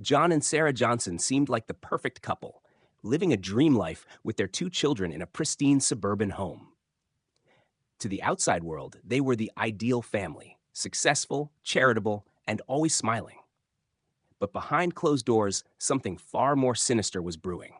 John and Sarah Johnson seemed like the perfect couple, living a dream life with their two children in a pristine suburban home. To the outside world, they were the ideal family, successful, charitable, and always smiling. But behind closed doors, something far more sinister was brewing.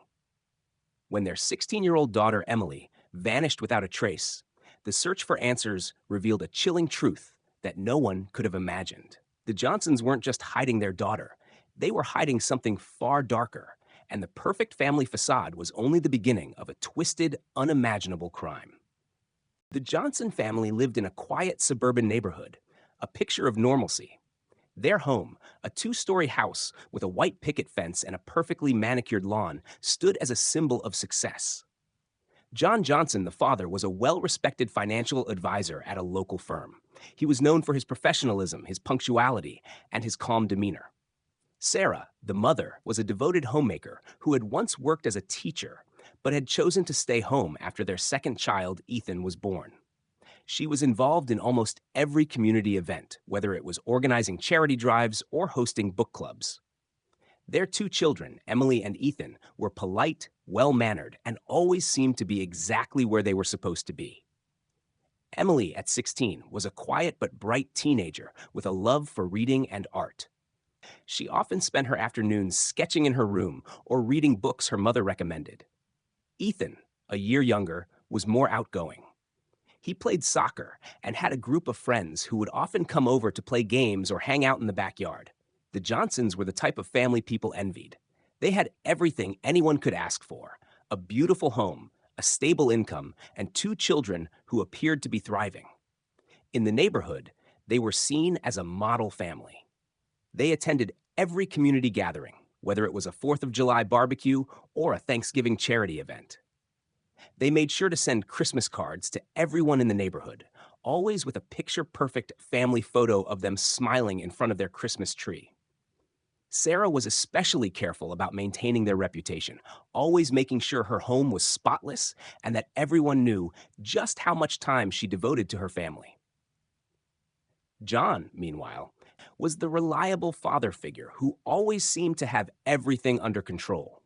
When their 16-year-old daughter, Emily, vanished without a trace, the search for answers revealed a chilling truth that no one could have imagined. The Johnsons weren't just hiding their daughter, they were hiding something far darker, and the perfect family facade was only the beginning of a twisted, unimaginable crime. The Johnson family lived in a quiet suburban neighborhood, a picture of normalcy. Their home, a two-story house with a white picket fence and a perfectly manicured lawn, stood as a symbol of success. John Johnson, the father, was a well-respected financial advisor at a local firm. He was known for his professionalism, his punctuality, and his calm demeanor. Sarah, the mother, was a devoted homemaker who had once worked as a teacher, but had chosen to stay home after their second child, Ethan, was born. She was involved in almost every community event, whether it was organizing charity drives or hosting book clubs. Their two children, Emily and Ethan, were polite, well-mannered, and always seemed to be exactly where they were supposed to be. Emily, at 16, was a quiet but bright teenager with a love for reading and art. She often spent her afternoons sketching in her room or reading books her mother recommended. Ethan, a year younger, was more outgoing. He played soccer and had a group of friends who would often come over to play games or hang out in the backyard. The Johnsons were the type of family people envied. They had everything anyone could ask for: a beautiful home, a stable income, and two children who appeared to be thriving. In the neighborhood, they were seen as a model family. They attended every community gathering, whether it was a 4th of July barbecue or a Thanksgiving charity event. They made sure to send Christmas cards to everyone in the neighborhood, always with a picture-perfect family photo of them smiling in front of their Christmas tree. Sarah was especially careful about maintaining their reputation, always making sure her home was spotless and that everyone knew just how much time she devoted to her family. John, meanwhile, was the reliable father figure who always seemed to have everything under control.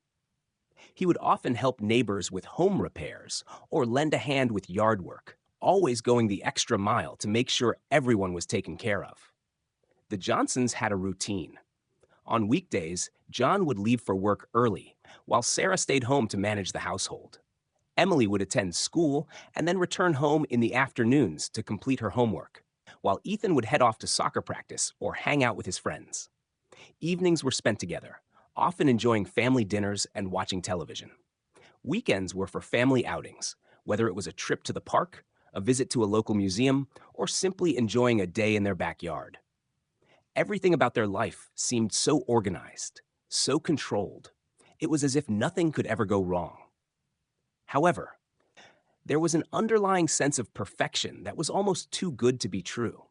He would often help neighbors with home repairs or lend a hand with yard work, always going the extra mile to make sure everyone was taken care of. The Johnsons had a routine. On weekdays, John would leave for work early, while Sarah stayed home to manage the household. Emily would attend school and then return home in the afternoons to complete her homework, while Ethan would head off to soccer practice or hang out with his friends. Evenings were spent together, often enjoying family dinners and watching television. Weekends were for family outings, whether it was a trip to the park, a visit to a local museum, or simply enjoying a day in their backyard. Everything about their life seemed so organized, so controlled. It was as if nothing could ever go wrong. However, there was an underlying sense of perfection that was almost too good to be true.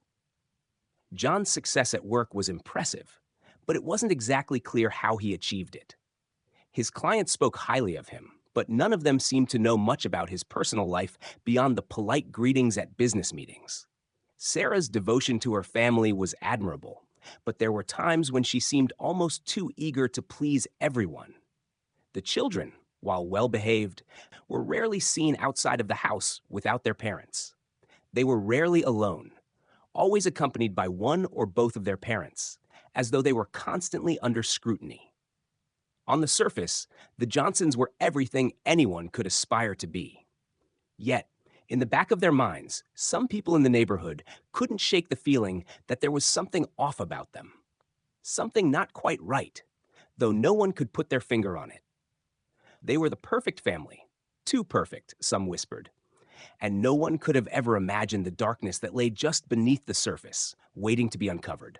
John's success at work was impressive, but it wasn't exactly clear how he achieved it. His clients spoke highly of him, but none of them seemed to know much about his personal life beyond the polite greetings at business meetings. Sarah's devotion to her family was admirable, but there were times when she seemed almost too eager to please everyone. The children, while well-behaved, were rarely seen outside of the house without their parents. They were rarely alone, always accompanied by one or both of their parents, as though they were constantly under scrutiny. On the surface, the Johnsons were everything anyone could aspire to be. Yet, in the back of their minds, some people in the neighborhood couldn't shake the feeling that there was something off about them. Something not quite right, though no one could put their finger on it. They were the perfect family, too perfect, some whispered, and no one could have ever imagined the darkness that lay just beneath the surface, waiting to be uncovered.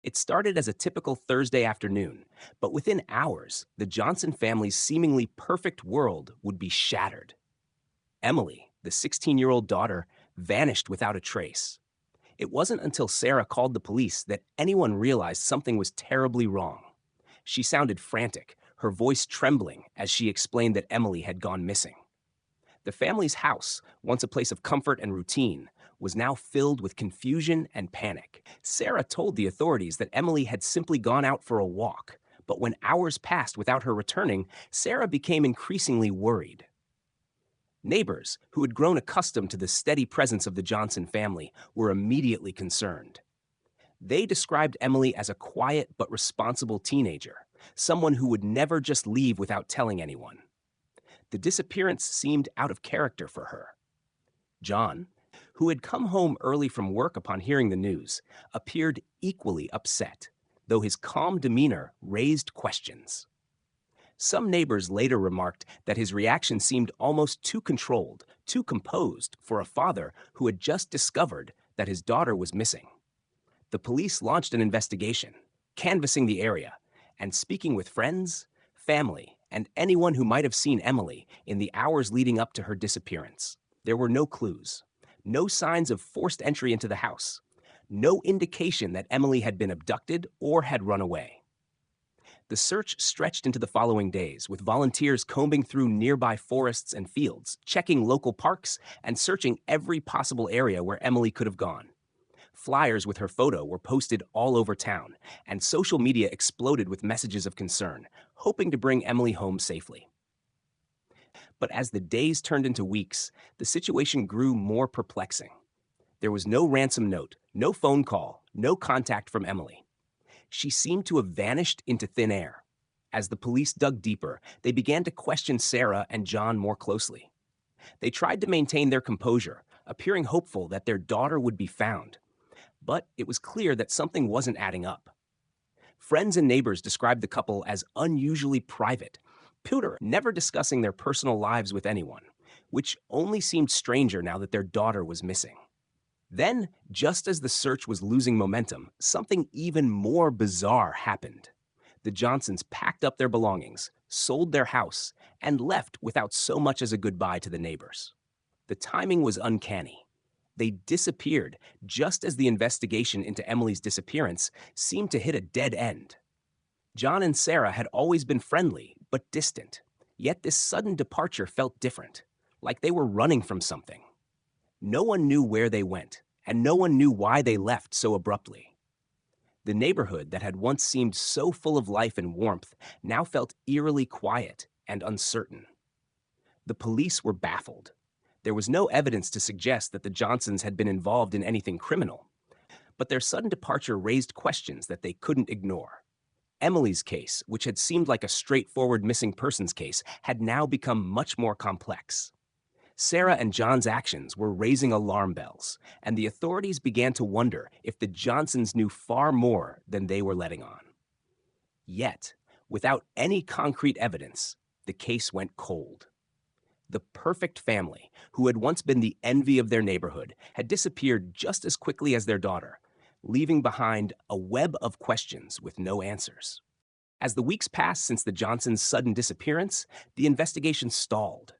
It started as a typical Thursday afternoon, but within hours, the Johnson family's seemingly perfect world would be shattered. Emily, the 16-year-old daughter, vanished without a trace. It wasn't until Sarah called the police that anyone realized something was terribly wrong. She sounded frantic, her voice trembling as she explained that Emily had gone missing. The family's house, once a place of comfort and routine, was now filled with confusion and panic. Sarah told the authorities that Emily had simply gone out for a walk, But when hours passed without her returning, Sarah became increasingly worried. Neighbors, who had grown accustomed to the steady presence of the Johnson family, were immediately concerned. They described Emily as a quiet but responsible teenager, someone who would never just leave without telling anyone. The disappearance seemed out of character for her. John, who had come home early from work upon hearing the news, appeared equally upset, though his calm demeanor raised questions. Some neighbors later remarked that his reaction seemed almost too controlled, too composed for a father who had just discovered that his daughter was missing. The police launched an investigation, canvassing the area and speaking with friends, family, and anyone who might have seen Emily in the hours leading up to her disappearance. There were no clues, no signs of forced entry into the house, no indication that Emily had been abducted or had run away. The search stretched into the following days, with volunteers combing through nearby forests and fields, checking local parks, and searching every possible area where Emily could have gone. Flyers with her photo were posted all over town, and social media exploded with messages of concern, hoping to bring Emily home safely. But as the days turned into weeks, the situation grew more perplexing. There was no ransom note, no phone call, no contact from Emily. She seemed to have vanished into thin air. As the police dug deeper, they began to question Sarah and John more closely. They tried to maintain their composure, appearing hopeful that their daughter would be found. But it was clear that something wasn't adding up. Friends and neighbors described the couple as unusually private, never discussing their personal lives with anyone, which only seemed stranger now that their daughter was missing. Then, just as the search was losing momentum, something even more bizarre happened. The Johnsons packed up their belongings, sold their house, and left without so much as a goodbye to the neighbors. The timing was uncanny. They disappeared just as the investigation into Emily's disappearance seemed to hit a dead end. John and Sarah had always been friendly, but distant. Yet this sudden departure felt different, like they were running from something. No one knew where they went, and no one knew why they left so abruptly. The neighborhood that had once seemed so full of life and warmth now felt eerily quiet and uncertain. The police were baffled. There was no evidence to suggest that the Johnsons had been involved in anything criminal, but their sudden departure raised questions that they couldn't ignore. Emily's case, which had seemed like a straightforward missing persons case, had now become much more complex. Sarah and John's actions were raising alarm bells, and the authorities began to wonder if the Johnsons knew far more than they were letting on. Yet, without any concrete evidence, the case went cold. The perfect family, who had once been the envy of their neighborhood, had disappeared just as quickly as their daughter, leaving behind a web of questions with no answers. As the weeks passed since the Johnsons' sudden disappearance, the investigation stalled.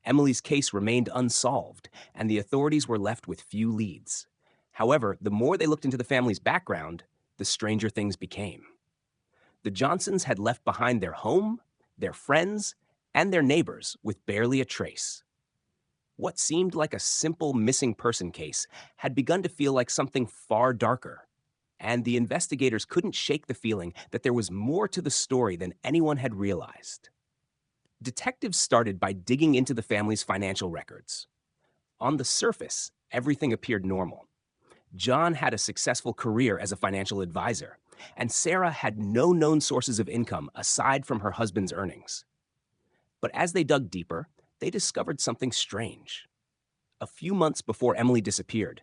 Emily's case remained unsolved, and the authorities were left with few leads. However, the more they looked into the family's background, the stranger things became. The Johnsons had left behind their home, their friends, and their neighbors with barely a trace. What seemed like a simple missing person case had begun to feel like something far darker, and the investigators couldn't shake the feeling that there was more to the story than anyone had realized. Detectives started by digging into the family's financial records. On the surface, everything appeared normal. John had a successful career as a financial advisor, and Sarah had no known sources of income aside from her husband's earnings. But as they dug deeper, they discovered something strange. A few months before Emily disappeared,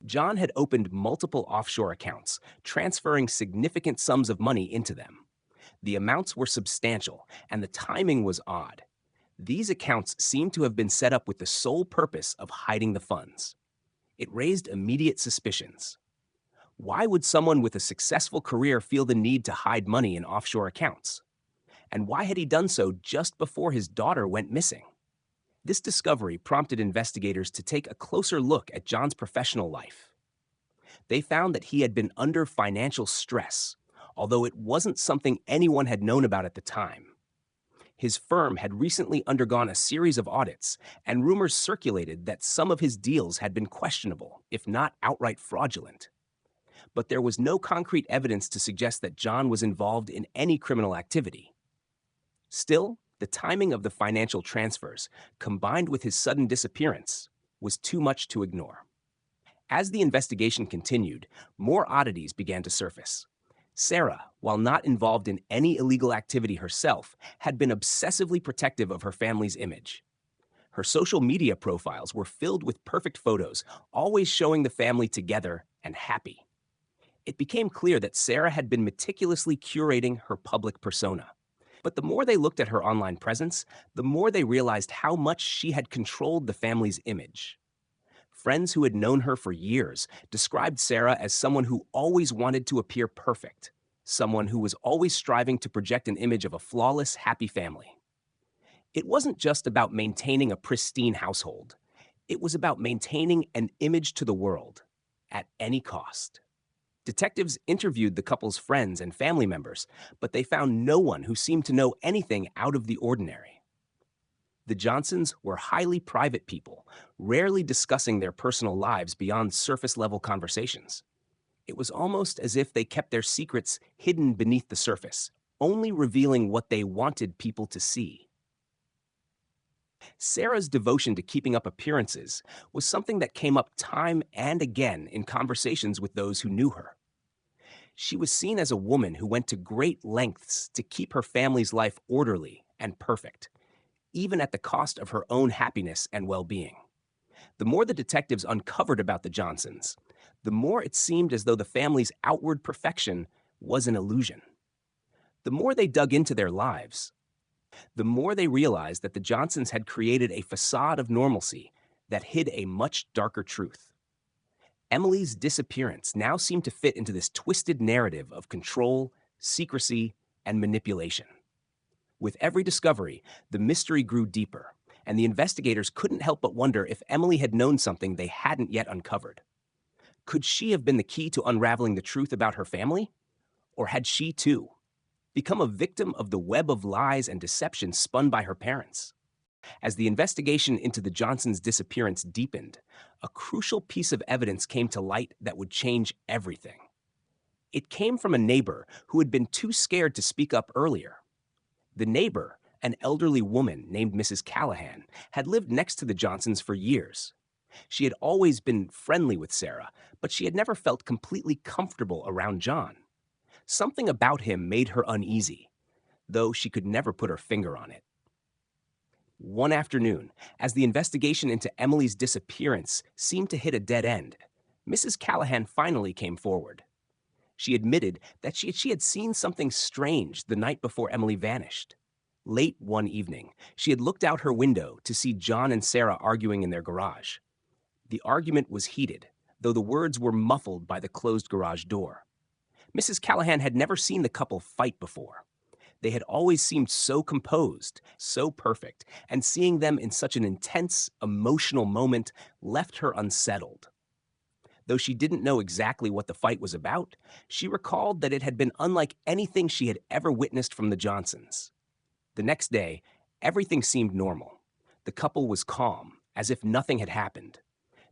John had opened multiple offshore accounts, transferring significant sums of money into them. The amounts were substantial, and the timing was odd. These accounts seemed to have been set up with the sole purpose of hiding the funds. It raised immediate suspicions. Why would someone with a successful career feel the need to hide money in offshore accounts? And why had he done so just before his daughter went missing? This discovery prompted investigators to take a closer look at John's professional life. They found that he had been under financial stress, although it wasn't something anyone had known about at the time. His firm had recently undergone a series of audits, and rumors circulated that some of his deals had been questionable, if not outright fraudulent. but there was no concrete evidence to suggest that John was involved in any criminal activity. Still, the timing of the financial transfers, combined with his sudden disappearance, was too much to ignore. As the investigation continued, more oddities began to surface. Sarah, while not involved in any illegal activity herself, had been obsessively protective of her family's image. Her social media profiles were filled with perfect photos, always showing the family together and happy. It became clear that Sarah had been meticulously curating her public persona. But the more they looked at her online presence, the more they realized how much she had controlled the family's image. Friends who had known her for years described Sarah as someone who always wanted to appear perfect, someone who was always striving to project an image of a flawless, happy family. It wasn't just about maintaining a pristine household. It was about maintaining an image to the world, at any cost. Detectives interviewed the couple's friends and family members, but they found no one who seemed to know anything out of the ordinary. The Johnsons were highly private people, rarely discussing their personal lives beyond surface-level conversations. It was almost as if they kept their secrets hidden beneath the surface, only revealing what they wanted people to see. Sarah's devotion to keeping up appearances was something that came up time and again in conversations with those who knew her. She was seen as a woman who went to great lengths to keep her family's life orderly and perfect, even at the cost of her own happiness and well-being. The more the detectives uncovered about the Johnsons, the more it seemed as though the family's outward perfection was an illusion. The more they dug into their lives, the more they realized that the Johnsons had created a facade of normalcy that hid a much darker truth. Emily's disappearance now seemed to fit into this twisted narrative of control, secrecy, and manipulation. With every discovery, the mystery grew deeper, and the investigators couldn't help but wonder if Emily had known something they hadn't yet uncovered. Could she have been the key to unraveling the truth about her family? Or had she, too, become a victim of the web of lies and deception spun by her parents? As the investigation into the Johnsons' disappearance deepened, a crucial piece of evidence came to light that would change everything. It came from a neighbor who had been too scared to speak up earlier. The neighbor, an elderly woman named Mrs. Callahan, had lived next to the Johnsons for years. She had always been friendly with Sarah, but she had never felt completely comfortable around John. Something about him made her uneasy, though she could never put her finger on it. One afternoon, as the investigation into Emily's disappearance seemed to hit a dead end, Mrs. Callahan finally came forward. She admitted that she had seen something strange the night before Emily vanished. Late one evening, she had looked out her window to see John and Sarah arguing in their garage. The argument was heated, though the words were muffled by the closed garage door. Mrs. Callahan had never seen the couple fight before. They had always seemed so composed, so perfect, and seeing them in such an intense, emotional moment left her unsettled. Though she didn't know exactly what the fight was about, she recalled that it had been unlike anything she had ever witnessed from the Johnsons. The next day, everything seemed normal. The couple was calm, as if nothing had happened.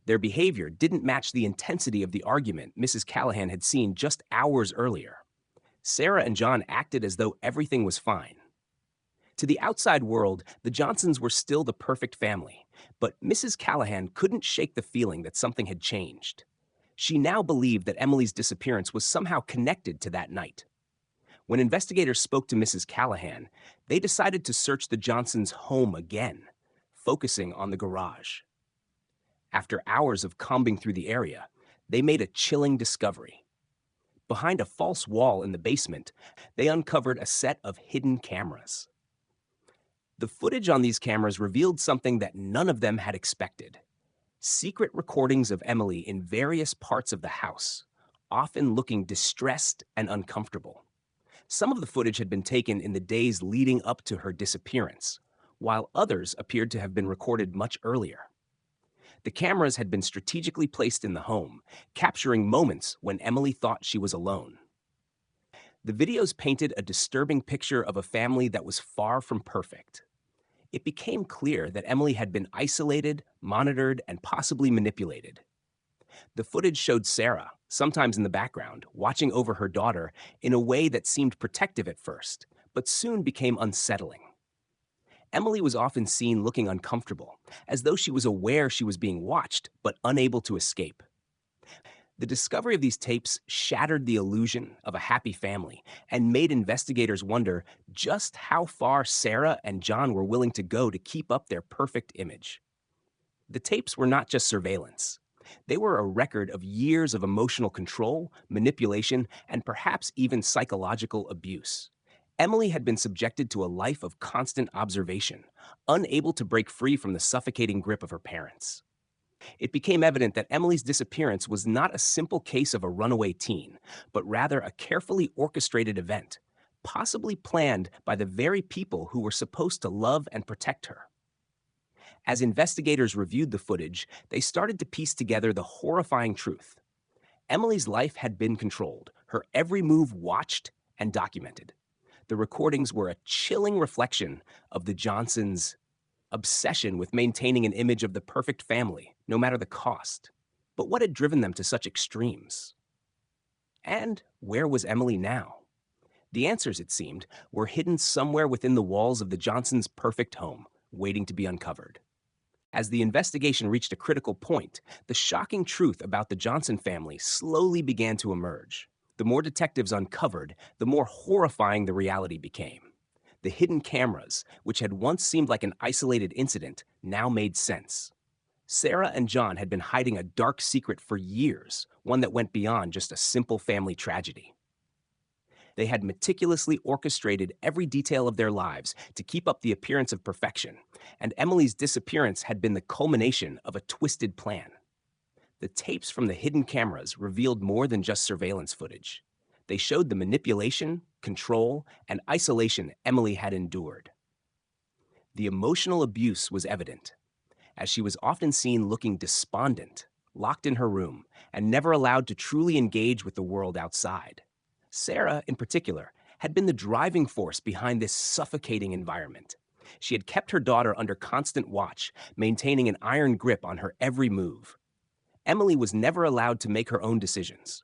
Their behavior didn't match the intensity of the argument Mrs. Callahan had seen just hours earlier. Sarah and John acted as though everything was fine. To the outside world, the Johnsons were still the perfect family, but Mrs. Callahan couldn't shake the feeling that something had changed. She now believed that Emily's disappearance was somehow connected to that night. When investigators spoke to Mrs. Callahan, they decided to search the Johnsons' home again, focusing on the garage. After hours of combing through the area, they made a chilling discovery. Behind a false wall in the basement, they uncovered a set of hidden cameras. The footage on these cameras revealed something that none of them had expected. Secret recordings of Emily in various parts of the house, often looking distressed and uncomfortable. Some of the footage had been taken in the days leading up to her disappearance, while others appeared to have been recorded much earlier. The cameras had been strategically placed in the home, capturing moments when Emily thought she was alone. The videos painted a disturbing picture of a family that was far from perfect. It became clear that Emily had been isolated, monitored, and possibly manipulated. The footage showed Sarah, sometimes in the background, watching over her daughter in a way that seemed protective at first, but soon became unsettling. Emily was often seen looking uncomfortable, as though she was aware she was being watched but unable to escape. The discovery of these tapes shattered the illusion of a happy family and made investigators wonder just how far Sarah and John were willing to go to keep up their perfect image. The tapes were not just surveillance. They were a record of years of emotional control, manipulation, and perhaps even psychological abuse. Emily had been subjected to a life of constant observation, unable to break free from the suffocating grip of her parents. It became evident that Emily's disappearance was not a simple case of a runaway teen, but rather a carefully orchestrated event, possibly planned by the very people who were supposed to love and protect her. As investigators reviewed the footage, they started to piece together the horrifying truth. Emily's life had been controlled, her every move watched and documented. The recordings were a chilling reflection of the Johnsons' obsession with maintaining an image of the perfect family, no matter the cost. But what had driven them to such extremes? And where was Emily now? The answers, it seemed, were hidden somewhere within the walls of the Johnsons' perfect home, waiting to be uncovered. As the investigation reached a critical point, the shocking truth about the Johnson family slowly began to emerge. The more detectives uncovered, the more horrifying the reality became. The hidden cameras, which had once seemed like an isolated incident, now made sense. Sarah and John had been hiding a dark secret for years, one that went beyond just a simple family tragedy. They had meticulously orchestrated every detail of their lives to keep up the appearance of perfection, and Emily's disappearance had been the culmination of a twisted plan. The tapes from the hidden cameras revealed more than just surveillance footage. They showed the manipulation, control, and isolation Emily had endured. The emotional abuse was evident, as she was often seen looking despondent, locked in her room, and never allowed to truly engage with the world outside. Sarah, in particular, had been the driving force behind this suffocating environment. She had kept her daughter under constant watch, maintaining an iron grip on her every move. Emily was never allowed to make her own decisions.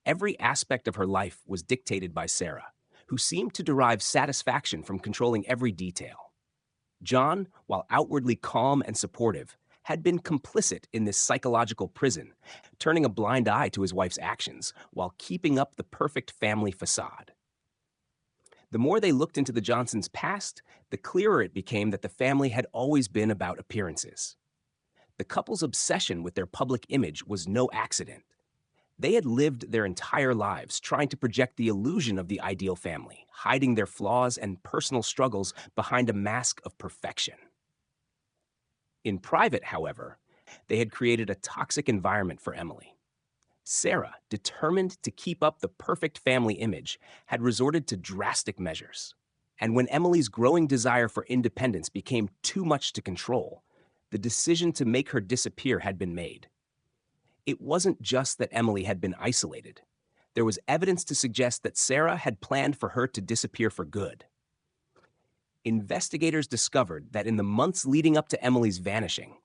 Every aspect of her life was dictated by Sarah, who seemed to derive satisfaction from controlling every detail. John, while outwardly calm and supportive, had been complicit in this psychological prison, turning a blind eye to his wife's actions while keeping up the perfect family facade. The more they looked into the Johnsons' past, the clearer it became that the family had always been about appearances. The couple's obsession with their public image was no accident. They had lived their entire lives trying to project the illusion of the ideal family, hiding their flaws and personal struggles behind a mask of perfection. In private, however, they had created a toxic environment for Emily. Sarah, determined to keep up the perfect family image, had resorted to drastic measures. And when Emily's growing desire for independence became too much to control, the decision to make her disappear had been made. It wasn't just that Emily had been isolated. There was evidence to suggest that Sarah had planned for her to disappear for good. Investigators discovered that in the months leading up to Emily's vanishing,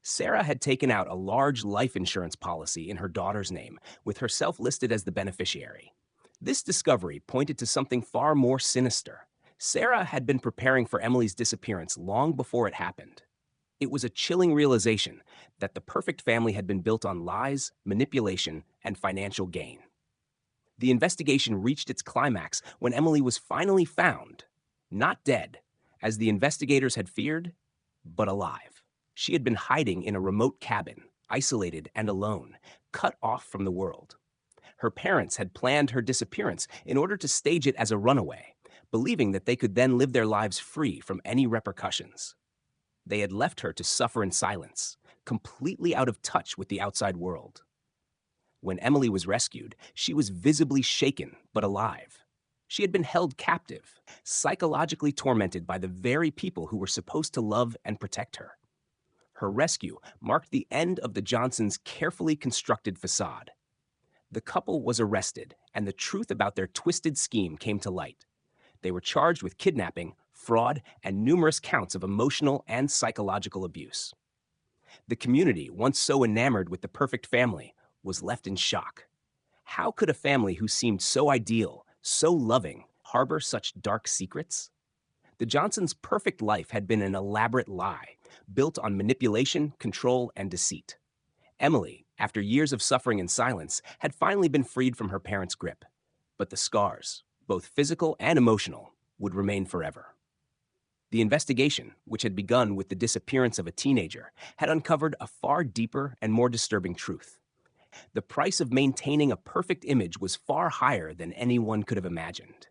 Sarah had taken out a large life insurance policy in her daughter's name, with herself listed as the beneficiary. This discovery pointed to something far more sinister. Sarah had been preparing for Emily's disappearance long before it happened. It was a chilling realization that the perfect family had been built on lies, manipulation, and financial gain. The investigation reached its climax when Emily was finally found, not dead, as the investigators had feared, but alive. She had been hiding in a remote cabin, isolated and alone, cut off from the world. Her parents had planned her disappearance in order to stage it as a runaway, believing that they could then live their lives free from any repercussions. They had left her to suffer in silence, completely out of touch with the outside world. When Emily was rescued, she was visibly shaken but alive. She had been held captive, psychologically tormented by the very people who were supposed to love and protect her. Her rescue marked the end of the Johnsons' carefully constructed facade. The couple was arrested, and the truth about their twisted scheme came to light. They were charged with kidnapping, fraud, and numerous counts of emotional and psychological abuse. The community, once so enamored with the perfect family, was left in shock. How could a family who seemed so ideal, so loving, harbor such dark secrets? The Johnsons' perfect life had been an elaborate lie, built on manipulation, control, and deceit. Emily, after years of suffering in silence, had finally been freed from her parents' grip. But the scars, both physical and emotional, would remain forever. The investigation, which had begun with the disappearance of a teenager, had uncovered a far deeper and more disturbing truth. The price of maintaining a perfect image was far higher than anyone could have imagined.